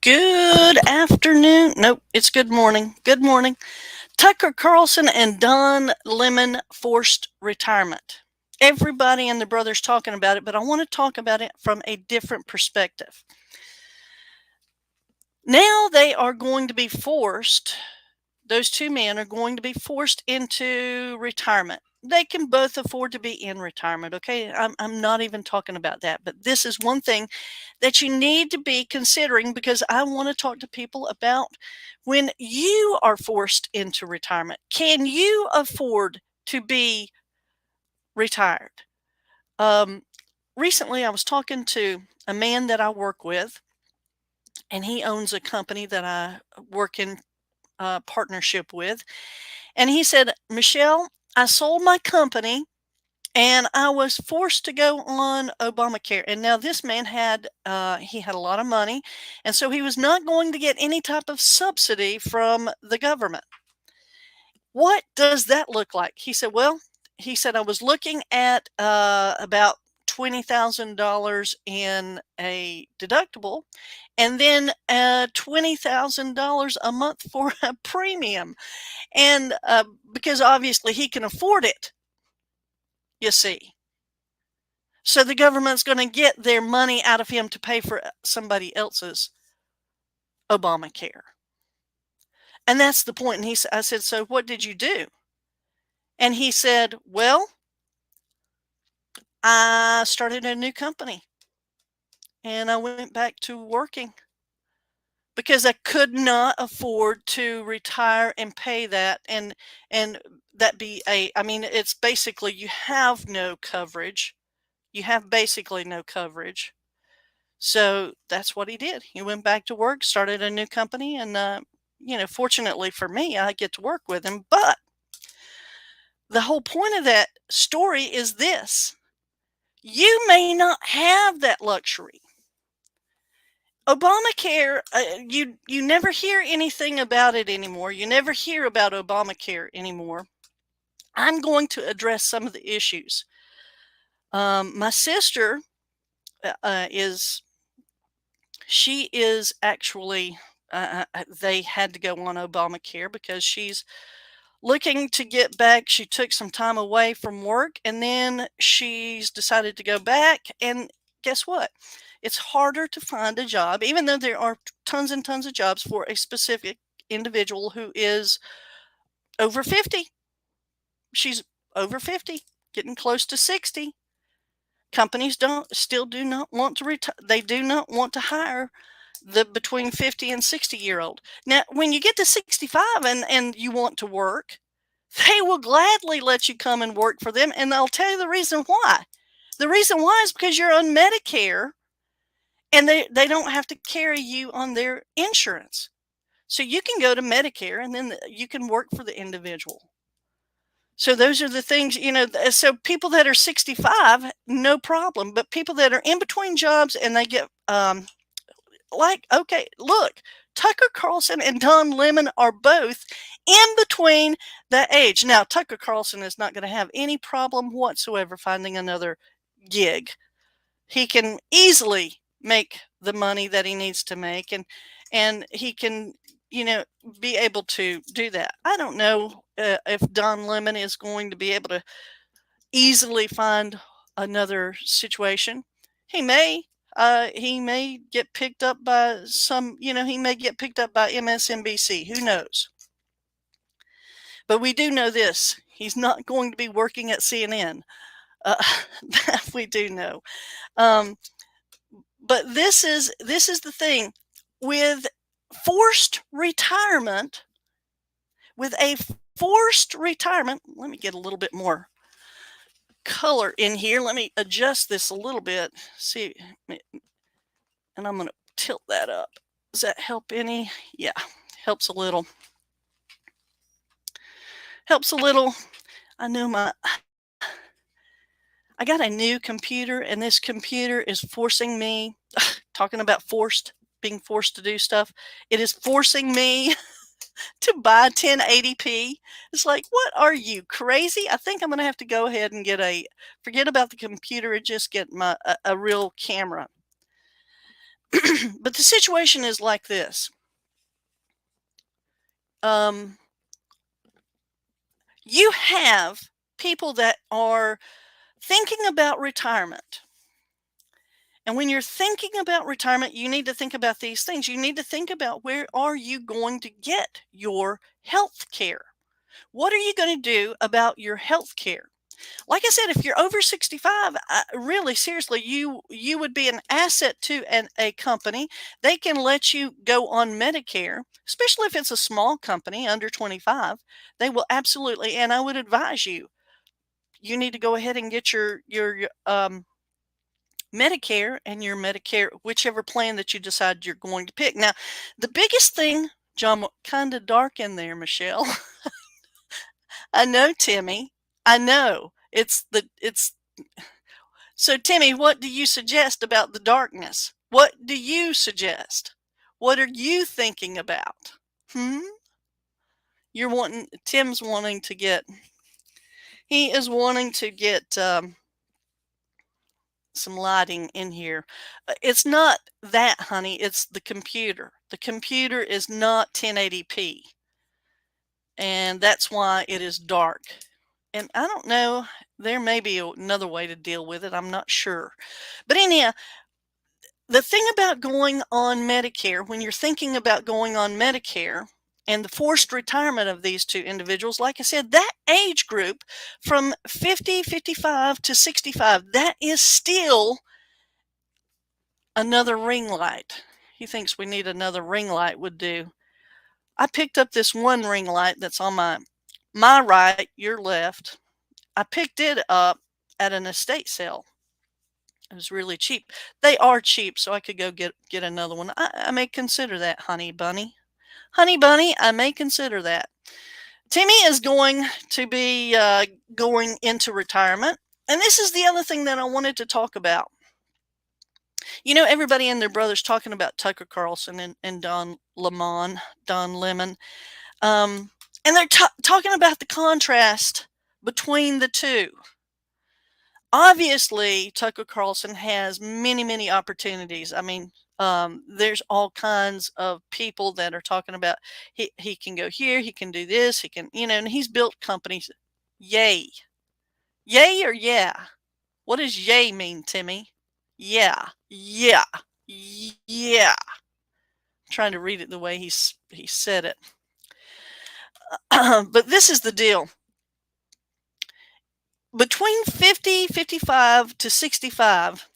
Good afternoon. Nope, it's good morning. Good morning. Tucker Carlson and Don Lemon forced retirement. Everybody and their brother's talking about it, but I want to talk about it from a different perspective. Now they are going to be forced, those two men are going to be forced into retirement. They can both afford to be in retirement, okay? I'm not even talking about that, but this is one thing that you need to be considering because I want to talk to people about when you are forced into retirement. Can you afford to be retired? Um, Recently, I was talking to a man that I work with, and he owns a company that I work in partnership with. And he said, Michelle, I sold my company and I was forced to go on Obamacare. And now this man he had a lot of money, and so he was not going to get any type of subsidy from the government. What does that look like? He said, well, he said, I was looking at about $20,000 in a deductible and then $20,000 a month for a premium. And because obviously he can afford it, you see. So the government's going to get their money out of him to pay for somebody else's Obamacare. And that's the point. And I said, so what did you do? And he said, well, I started a new company and I went back to working because I could not afford to retire and pay that. And that be I mean, it's basically you have no coverage. You have basically no coverage. So that's what he did. He went back to work, started a new company, and fortunately for me, I get to work with him. But the whole point of that story is this: you may not have that luxury. Obamacare, you never hear anything about it anymore. You never hear about Obamacare anymore. I'm going to address some of the issues. My sister is she is actually they had to go on Obamacare because she's looking to get back. She took some time away from work and then she's decided to go back. And guess what? It's harder to find a job, even though there are tons and tons of jobs for a specific individual who is over 50. She's over 50, getting close to 60. Companies do not want to retire. They do not want to hire the between 50 and 60-year-old. Now, when you get to 65 and you want to work, they will gladly let you come and work for them, and they'll tell you the reason why. The reason why is because you're on Medicare, and they don't have to carry you on their insurance. So you can go to Medicare, and then you can work for the individual. So those are the things, so people that are 65, no problem, but people that are in between jobs and they get okay, look, Tucker Carlson and Don Lemon are both in between that age. Now, Tucker Carlson is not going to have any problem whatsoever finding another gig. He can easily make the money that he needs to make, and he can, be able to do that. I don't know if Don Lemon is going to be able to easily find another situation. He may. He may get picked up by he may get picked up by MSNBC. Who knows? But we do know this: he's not going to be working at CNN. Uh, that we do know. But this is the thing with forced retirement. With a forced retirement, let me get a little bit more color in here. Let me adjust this a little bit. See, and I'm going to tilt that up. Does that help any? Yeah, helps a little. Helps a little. I know I got a new computer, and this computer is forcing me, talking about being forced to do stuff. It is forcing me to buy 1080p. It's like, what are you, crazy? I think I'm going to have to go ahead and forget about the computer and just get a real camera. But the situation is like this. Um, you have people that are thinking about retirement. And when you're thinking about retirement, you need to think about these things. You need to think about, where are you going to get your health care? What are you going to do about your health care? Like I said, if you're over 65, really seriously, you would be an asset to a company. They can let you go on Medicare, especially if it's a small company under 25. They will absolutely, and I would advise you, you need to go ahead and get your Medicare and your Medicare, whichever plan that you decide you're going to pick. Now, the biggest thing, John, kind of dark in there, Michelle. I know, Timmy. I know. It's So, Timmy, what do you suggest about the darkness? What do you suggest? What are you thinking about? Hmm? Tim's wanting to get, he is wanting to get some lighting in here. It's not that, honey. It's the computer. The computer is not 1080p. And that's why it is dark. And I don't know, there may be another way to deal with it. I'm not sure. But anyhow, the thing about going on Medicare, when you're thinking about going on Medicare and the forced retirement of these two individuals, like I said, that age group from 50, 55 to 65, that is still another ring light. He thinks we need another ring light would do. I picked up this one ring light that's on my right, your left. I picked it up at an estate sale. It was really cheap. They are cheap, so I could go get another one. I may consider that, honey bunny. Honey bunny, I may consider that. Timmy is going to be going into retirement. And this is the other thing that I wanted to talk about. You know, everybody and their brother's talking about Tucker Carlson and Don Lemon. And they're talking about the contrast between the two. Obviously, Tucker Carlson has many, many opportunities. I mean, there's all kinds of people that are talking about he can go here, he can do this, he can, and he's built companies. Yay. Yay or yeah? What does yay mean, Timmy? Yeah. Yeah. Yeah. I'm trying to read it the way he said it. But this is the deal. Between 50, 55 to 65,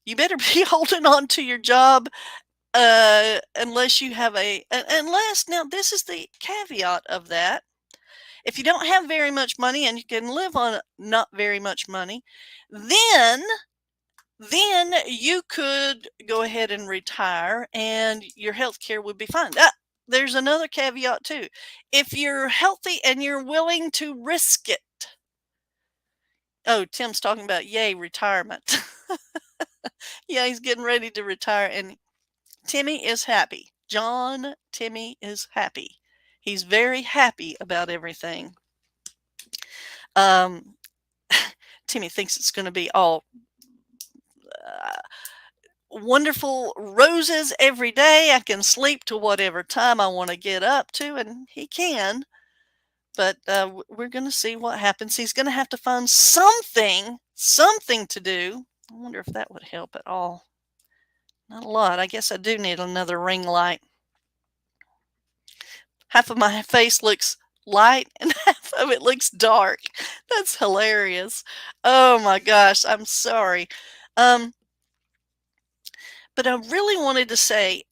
you better be holding on to your job unless you have unless, now this is the caveat of that. If you don't have very much money and you can live on not very much money, then you could go ahead and retire and your health care would be fine. There's another caveat too. If you're healthy and you're willing to risk it. Oh, Tim's talking about yay, retirement. Yeah, he's getting ready to retire, and Timmy is happy. Timmy is happy. He's very happy about everything. Um, Timmy thinks it's going to be all wonderful roses every day. I can sleep to whatever time I want to get up to, and he can. But we're going to see what happens. He's going to have to find something to do. I wonder if that would help at all. Not a lot. I guess I do need another ring light. Half of my face looks light and half of it looks dark. That's hilarious. Oh my gosh, I'm sorry. But I really wanted to say,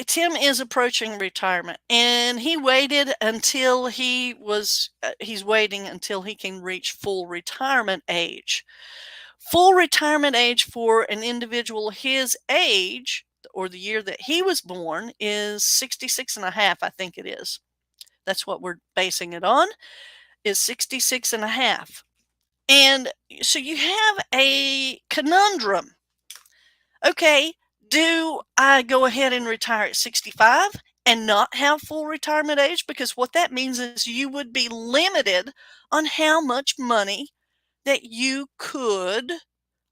Tim is approaching retirement, and he waited until he's waiting until he can reach full retirement age. Full retirement age for an individual his age, or the year that he was born, is 66 and a half, I think it is. That's what we're basing it on, is 66 and a half. And so you have a conundrum. Okay, do I go ahead and retire at 65 and not have full retirement age? Because what that means is you would be limited on how much money that you could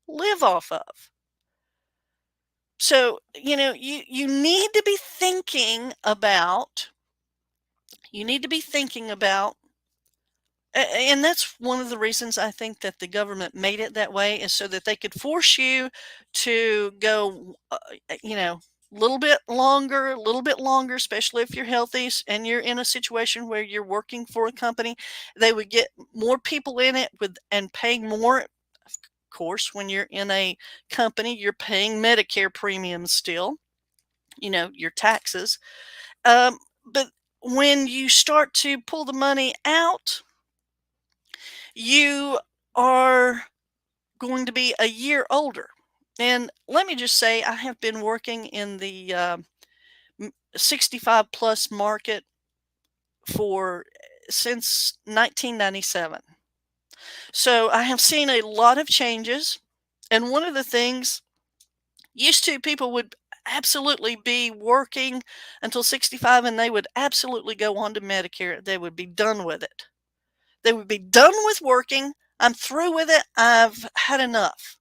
live off of. So, you need to be thinking about you need to be thinking about and that's one of the reasons I think that the government made it that way, is so that they could force you to go, a little bit longer, especially if you're healthy and you're in a situation where you're working for a company. They would get more people in it with and paying more. Of course, when you're in a company, you're paying Medicare premiums still, your taxes. But when you start to pull the money out, you are going to be a year older. And let me just say, I have been working in the 65 plus market for since 1997. So I have seen a lot of changes. And one of the things, used to, people would absolutely be working until 65 and they would absolutely go on to Medicare. They would be done with it. They would be done with working. I'm through with it. I've had enough.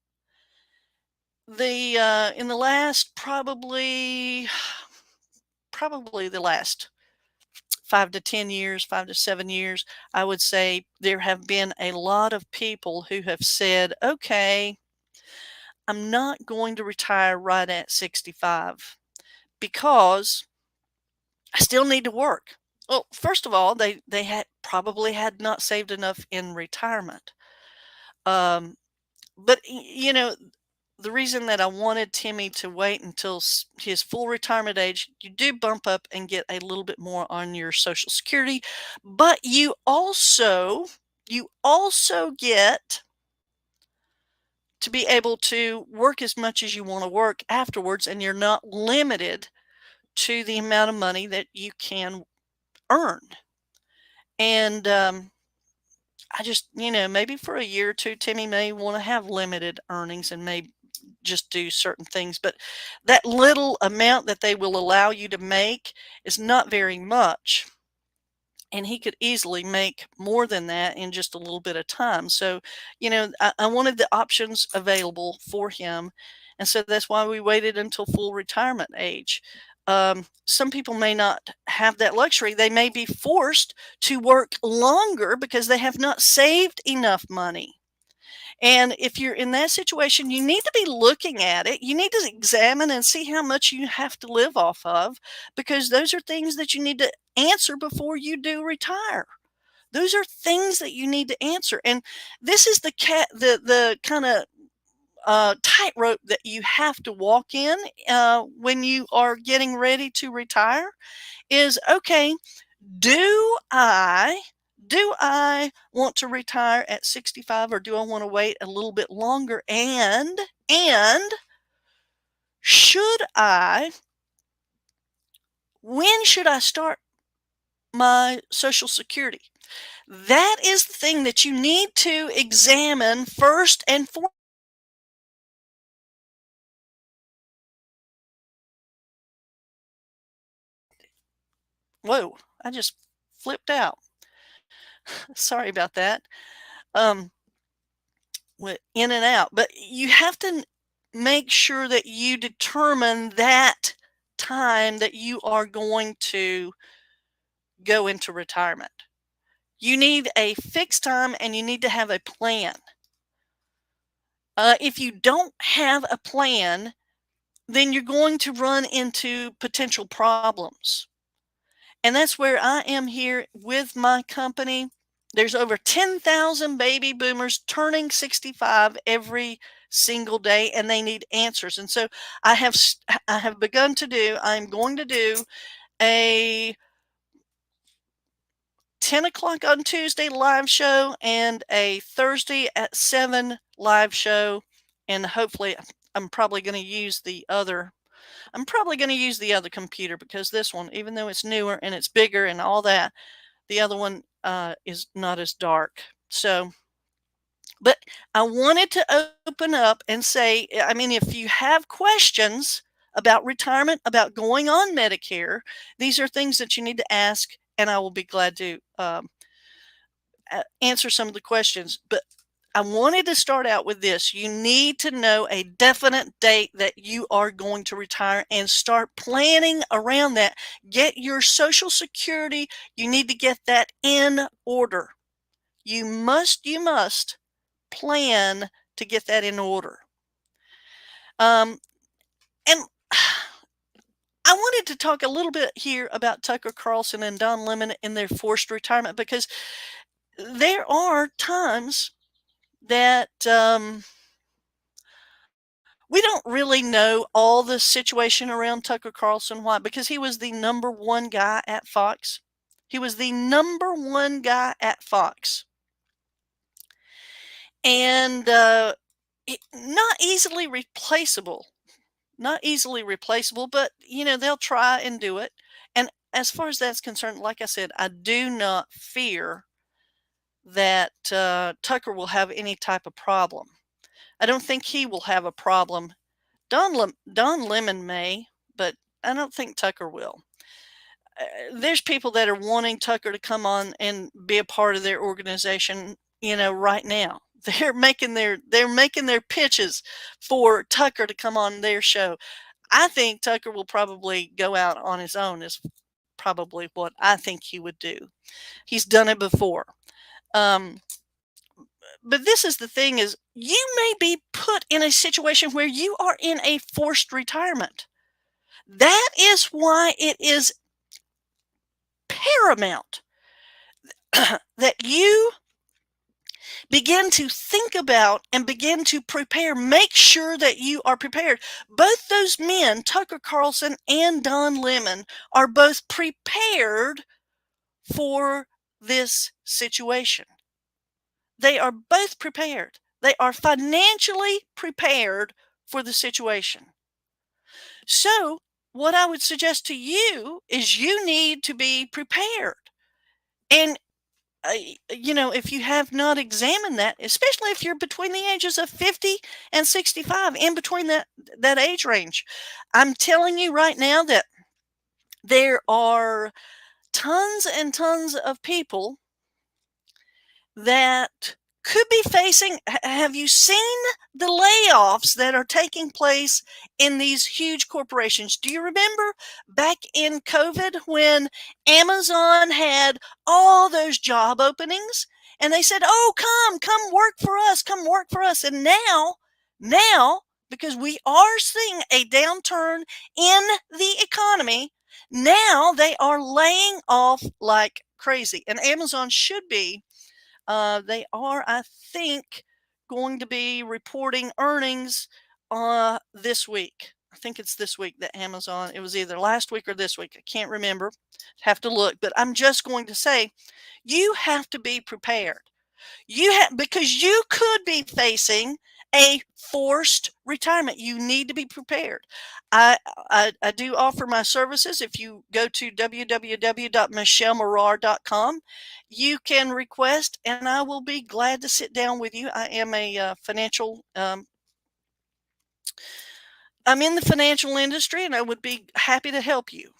In the last probably the last 5 to 10 years, 5 to 7 years, I would say there have been a lot of people who have said, okay, I'm not going to retire right at 65 because I still need to work. Well, first of all, they had probably had not saved enough in retirement. Um, but the reason that I wanted Timmy to wait until his full retirement age, you do bump up and get a little bit more on your Social Security, but you also get to be able to work as much as you want to work afterwards, and you're not limited to the amount of money that you can earn. And I just, maybe for a year or two, Timmy may want to have limited earnings and may just do certain things. But that little amount that they will allow you to make is not very much. And he could easily make more than that in just a little bit of time. So, I wanted the options available for him. And so that's why we waited until full retirement age. Some people may not have that luxury. They may be forced to work longer because they have not saved enough money. And if you're in that situation, you need to be looking at it. You need to examine and see how much you have to live off of, because those are things that you need to answer before you do retire. Those are things that you need to answer. And this is the kind of tightrope that you have to walk in when you are getting ready to retire. Is, okay, do I want to retire at 65, or do I want to wait a little bit longer? And should I when should I start my Social Security? That is the thing that you need to examine first and foremost. Whoa, I just flipped out. Sorry about that. Um, Went in and out. But you have to make sure that you determine that time that you are going to go into retirement. You need a fixed time and you need to have a plan. If you don't have a plan, then you're going to run into potential problems. And that's where I am here with my company. There's over 10,000 baby boomers turning 65 every single day, and they need answers. And so I'm going to do a 10 o'clock on Tuesday live show and a Thursday at 7 live show. And hopefully I'm probably going to use the other computer, because this one, even though it's newer and it's bigger and all that, the other one is not as dark. So, but I wanted to open up and say, I mean, if you have questions about retirement, about going on Medicare, these are things that you need to ask, and I will be glad to answer some of the questions. But I wanted to start out with this. You need to know a definite date that you are going to retire and start planning around that. Get your Social Security. You need to get that in order. You must plan to get that in order. And I wanted to talk a little bit here about Tucker Carlson and Don Lemon in their forced retirement, because there are times that we don't really know all the situation around Tucker Carlson. Why? Because he was the number one guy at Fox. He was the number one guy at Fox. And not easily replaceable. Not easily replaceable, but they'll try and do it. And as far as that's concerned, like I said, I do not fear that Tucker will have any type of problem. I don't think he will have a problem. Don Lemon may, but I don't think Tucker will. There's people that are wanting Tucker to come on and be a part of their organization, right now. They're making their pitches for Tucker to come on their show. I think Tucker will probably go out on his own, is probably what I think he would do. He's done it before. But this is the thing, is you may be put in a situation where you are in a forced retirement. That is why it is paramount that you begin to think about and begin to prepare. Make sure that you are prepared. Both those men, Tucker Carlson and Don Lemon, are both prepared for this situation. They are both prepared. They are financially prepared for the situation. So, what I would suggest to you is you need to be prepared. And if you have not examined that, especially if you're between the ages of 50 and 65, in between that age range, I'm telling you right now that there are tons and tons of people that could be facing. Have you seen the layoffs that are taking place in these huge corporations? Do you remember back in COVID when Amazon had all those job openings and they said, "Oh, come work for us, come work for us." And now, because we are seeing a downturn in the economy, now they are laying off like crazy. And Amazon should be, they are, I think, going to be reporting earnings this week. I think it's this week that Amazon, it was either last week or this week. I can't remember. Have to look. But I'm just going to say, you have to be prepared. Because you could be facing a forced retirement. You need to be prepared. I do offer my services. If you go to www.michellemorar.com, you can request, and I will be glad to sit down with you. I am a financial. I'm in the financial industry, and I would be happy to help you.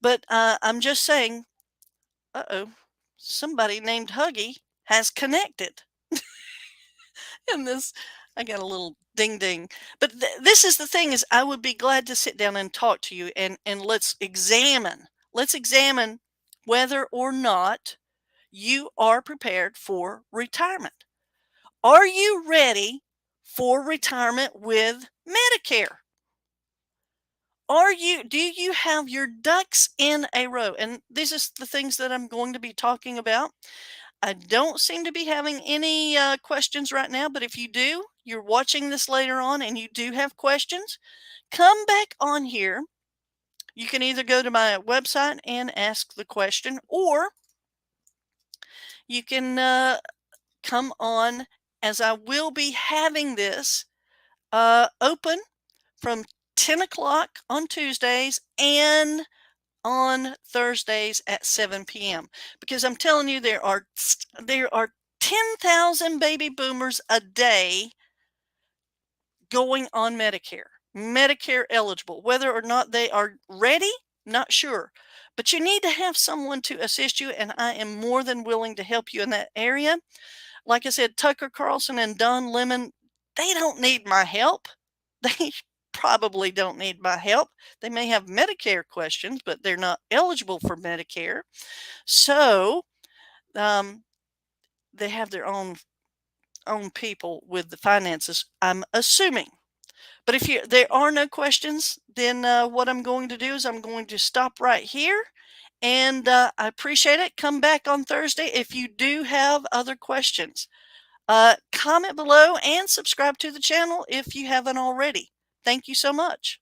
But I'm just saying. Somebody named Huggy has connected. And this, I got a little ding ding. But this is the thing, is I would be glad to sit down and talk to you, and let's examine whether or not you are prepared for retirement. Are you ready for retirement with Medicare? Do you have your ducks in a row? And these are the things that I'm going to be talking about. I don't seem to be having any questions right now, but if you do, you're watching this later on and you do have questions, come back on here. You can either go to my website and ask the question, or you can come on, as I will be having this open from 10 o'clock on Tuesdays and on Thursdays at 7 p.m. Because I'm telling you, there are 10,000 baby boomers a day going on Medicare eligible. Whether or not they are ready, not sure. But you need to have someone to assist you, and I am more than willing to help you in that area. like I said, Tucker Carlson and Don Lemon, they don't need my help. They probably don't need my help. They may have Medicare questions, but they're not eligible for Medicare. So um, they have their own people with the finances, I'm assuming. But if there are no questions, then what I'm going to do is I'm going to stop right here. And I appreciate it. Come back on Thursday if you do have other questions. Comment below and subscribe to the channel if you haven't already. Thank you so much.